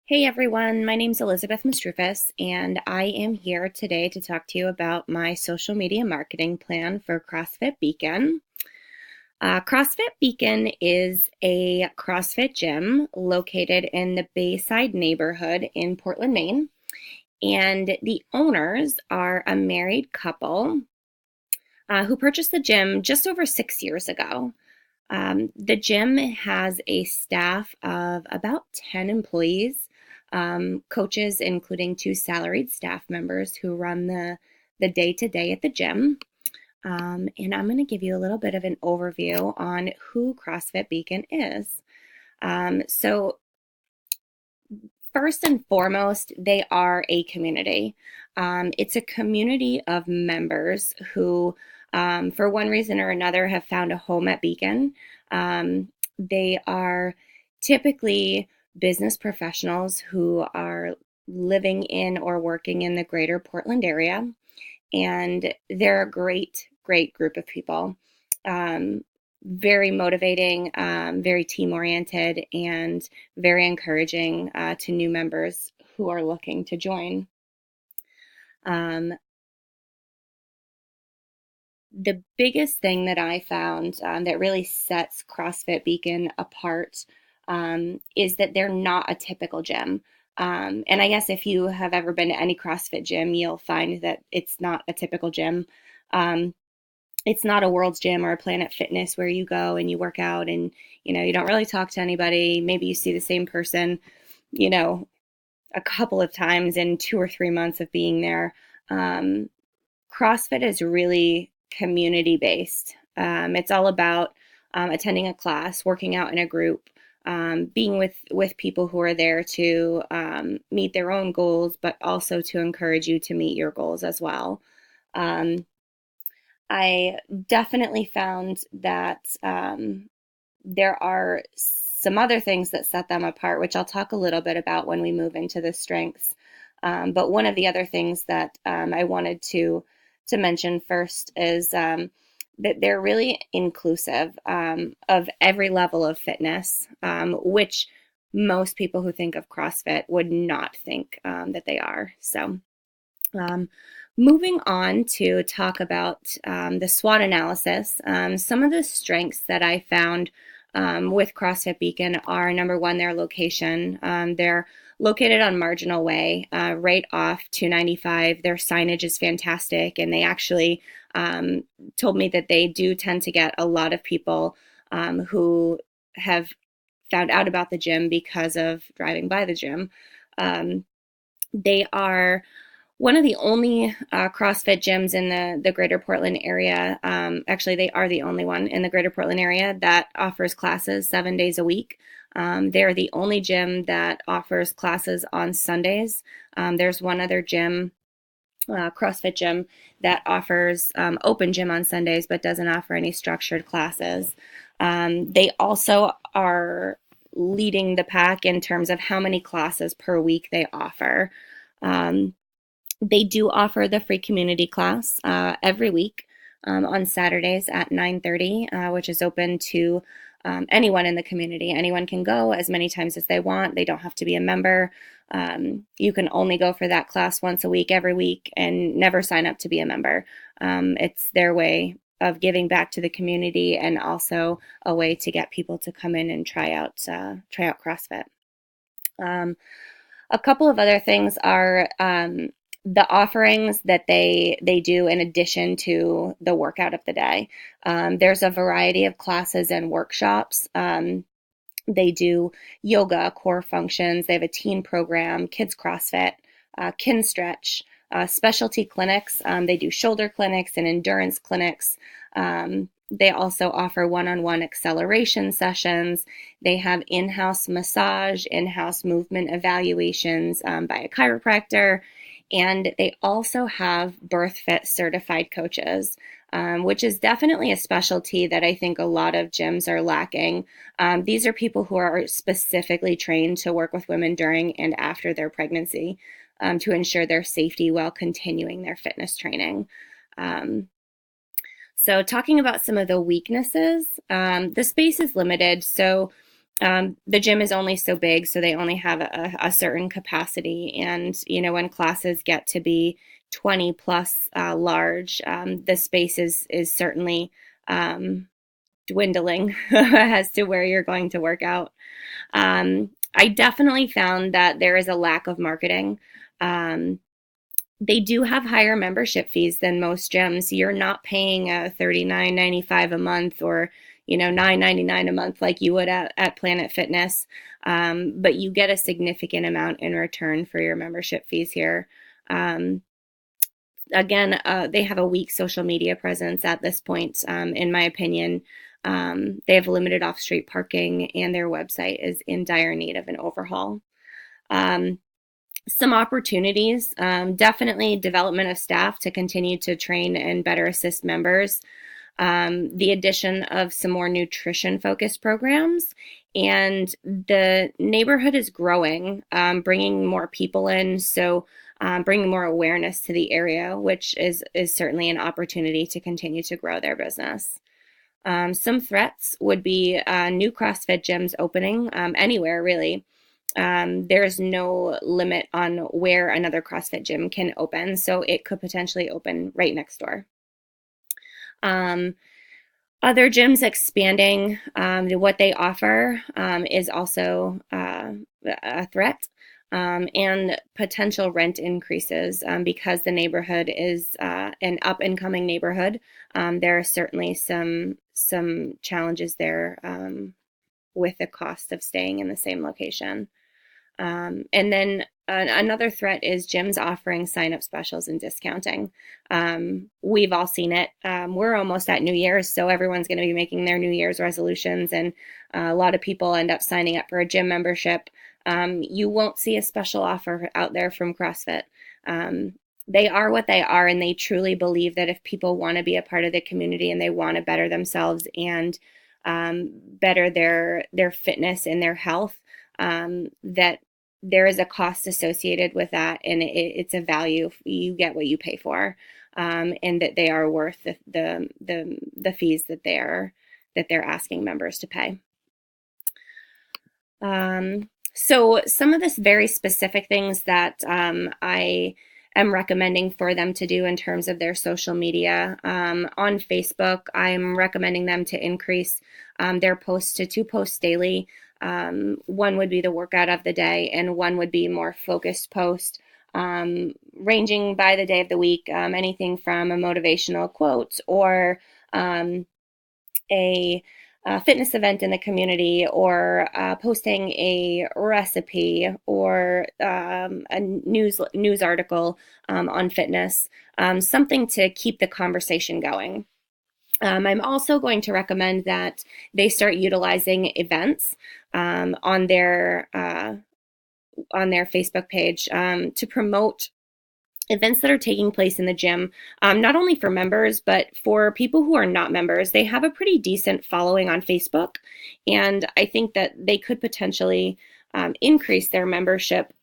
Hey everyone, my name's Elizabeth Mastrufis, and I am here today to talk to you about my social media marketing plan for CrossFit Beacon. CrossFit Beacon is a CrossFit gym located in the Bayside neighborhood in Portland, Maine, and the owners are a married couple who purchased the gym just over 6 years ago. The gym has a staff of about 10 employees, coaches, including two salaried staff members who run the day-to-day at the gym. And I'm going to give you a little bit of an overview on who CrossFit Beacon is. So first and foremost, they are a community. It's a community of members who, for one reason or another, have found a home at Beacon. They are typically business professionals who are living in or working in the greater Portland area, and they're a great group of people. Very motivating, very team oriented, and very encouraging to new members who are looking to join. The biggest thing that I found that really sets CrossFit Beacon apart is that they're not a typical gym. And I guess if you have ever been to any CrossFit gym, you'll find that it's not a typical gym. Um, it's not a World's Gym or a Planet Fitness where you go and you work out and you don't really talk to anybody. Maybe you see the same person, you know, a couple of times in 2 or 3 months of being there. CrossFit is really community based. It's all about attending a class, working out in a group, being with people who are there to meet their own goals, but also to encourage you to meet your goals as well. Um, I definitely found that there are some other things that set them apart, which I'll talk a little bit about when we move into the strengths. But one of the other things that I wanted to mention first is that they're really inclusive of every level of fitness, which most people who think of CrossFit would not think that they are. So, um, moving on to talk about the SWOT analysis, some of the strengths that I found with CrossFit Beacon are number one, their location. They're located on Marginal Way, right off 295. Their signage is fantastic, and they actually told me that they do tend to get a lot of people who have found out about the gym because of driving by the gym. They are one of the only CrossFit gyms in the greater Portland area. Actually, they are the only one in the greater Portland area that offers classes 7 days a week. They're the only gym that offers classes on Sundays. There's one other gym, CrossFit gym, that offers open gym on Sundays but doesn't offer any structured classes. They also are leading the pack in terms of how many classes per week they offer. They do offer the free community class every week on Saturdays at 9:30, which is open to anyone in the community. Anyone can go as many times as they want. They don't have to be a member. You can only go for that class once a week, every week, and never sign up to be a member. It's their way of giving back to the community and also a way to get people to come in and try out CrossFit. A couple of other things are the offerings that they do in addition to the workout of the day. There's a variety of classes and workshops. They do yoga, core functions. They have a teen program, kids CrossFit, kin stretch, specialty clinics. They do shoulder clinics and endurance clinics. They also offer one-on-one acceleration sessions. They have in-house massage, in-house movement evaluations by a chiropractor. And they also have BirthFit certified coaches, which is definitely a specialty that I think a lot of gyms are lacking. These are people who are specifically trained to work with women during and after their pregnancy to ensure their safety while continuing their fitness training. So talking about some of the weaknesses, the space is limited. So The gym is only so big, so they only have a certain capacity. And, when classes get to be 20 plus large, the space is certainly um, dwindling as to where you're going to work out. I definitely found that there is a lack of marketing. Um, they do have higher membership fees than most gyms. You're not paying a $39.95 a month or $9.99 a month like you would at Planet Fitness, but you get a significant amount in return for your membership fees here. Um, Again, they have a weak social media presence at this point, in my opinion. They have limited off-street parking, and their website is in dire need of an overhaul. Um, some opportunities, definitely development of staff to continue to train and better assist members, the addition of some more nutrition focused programs, and the neighborhood is growing, bringing more people in, so bringing more awareness to the area, which is certainly an opportunity to continue to grow their business. Some threats would be new CrossFit gyms opening anywhere, really. There's no limit on where another CrossFit gym can open, so it could potentially open right next door. Um, Other gyms expanding what they offer is also a threat. And potential rent increases because the neighborhood is an up and coming neighborhood. There are certainly some challenges there with the cost of staying in the same location. And then another threat is gyms offering sign-up specials and discounting. We've all seen it. We're almost at New Year's, so everyone's going to be making their New Year's resolutions, and a lot of people end up signing up for a gym membership. You won't see a special offer out there from CrossFit. They are what they are, and they truly believe that if people want to be a part of the community and they want to better themselves and better their fitness and their health, that there is a cost associated with that, and it's a value. You get what you pay for, and that they are worth the fees that they're asking members to pay. So some of this very specific things that I am recommending for them to do in terms of their social media. On Facebook, I'm recommending them to increase their posts to 2 posts daily. One would be the workout of the day, and one would be more focused post, ranging by the day of the week, anything from a motivational quote or a fitness event in the community, or posting a recipe, or a news article on fitness, something to keep the conversation going. I'm also going to recommend that they start utilizing events on their Facebook page to promote events that are taking place in the gym, not only for members, but for people who are not members. They have a pretty decent following on Facebook, and I think that they could potentially increase their membership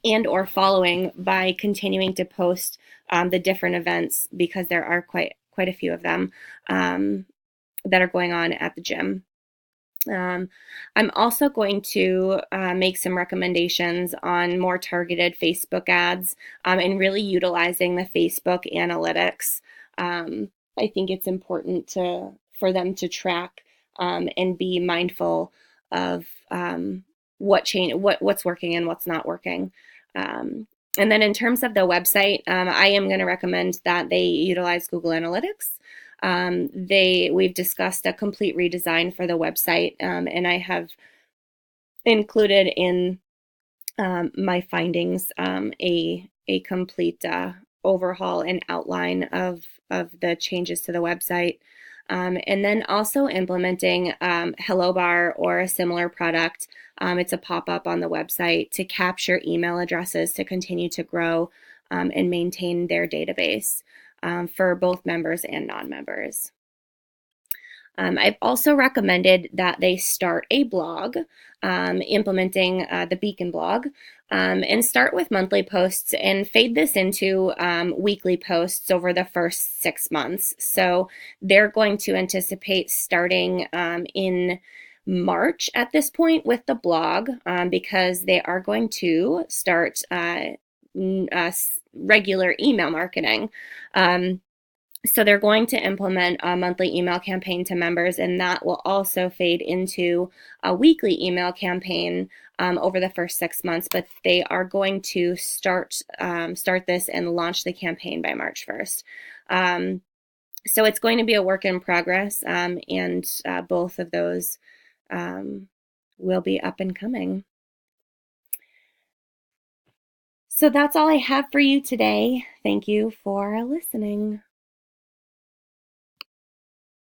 and or following by continuing to post the different events, because there are quite a few of them that are going on at the gym. I'm also going to make some recommendations on more targeted Facebook ads and really utilizing the Facebook analytics. I think it's important for them to track and be mindful of what's working and what's not working. And then in terms of the website, I am going to recommend that they utilize Google Analytics. We've discussed a complete redesign for the website, and I have included in my findings a complete overhaul and outline of the changes to the website. And then also implementing Hello Bar or a similar product. It's a pop-up on the website to capture email addresses to continue to grow and maintain their database for both members and non-members. I've also recommended that they start a blog, implementing the Beacon blog, and start with monthly posts and fade this into weekly posts over the first 6 months. So they're going to anticipate starting in March at this point with the blog, because they are going to start regular email marketing. So they're going to implement a monthly email campaign to members, and that will also fade into a weekly email campaign over the first 6 months. But they are going to start this and launch the campaign by March 1st. So it's going to be a work in progress, and both of those will be up and coming. So that's all I have for you today. Thank you for listening.